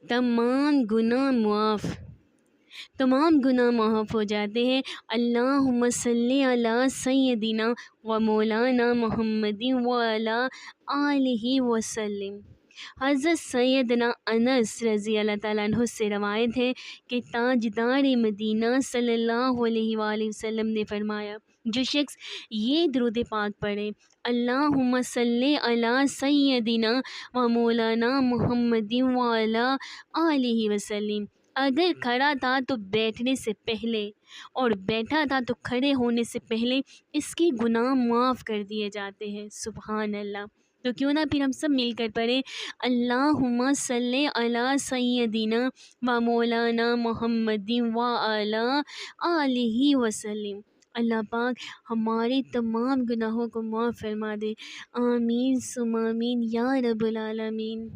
تمام گناہ معاف، تمام گناہ معاف ہو جاتے ہیں۔ اللہم صلی علی سیدنا و مولانا محمد و علی آلہ وسلم۔ حضرت سیدنا انس رضی اللہ تعالیٰ عنہ سے روایت ہے کہ تاجدار مدینہ صلی اللہ علیہ وآلہ وسلم نے فرمایا، جو شخص یہ درود پاک پڑھے، اللہم صلی علی سیدنا و مولانا محمد و علی آلہ وسلم، اگر کھڑا تھا تو بیٹھنے سے پہلے اور بیٹھا تھا تو کھڑے ہونے سے پہلے اس کے گناہ معاف کر دیے جاتے ہیں۔ سبحان اللہ۔ تو کیوں نہ پھر ہم سب مل کر پڑھیں، اللہم صلی علی سیدنا و مولانا محمد و علی آلہ وسلم۔ اللہ پاک ہمارے تمام گناہوں کو معاف فرما دے، آمین ثم آمین یا رب العالمین۔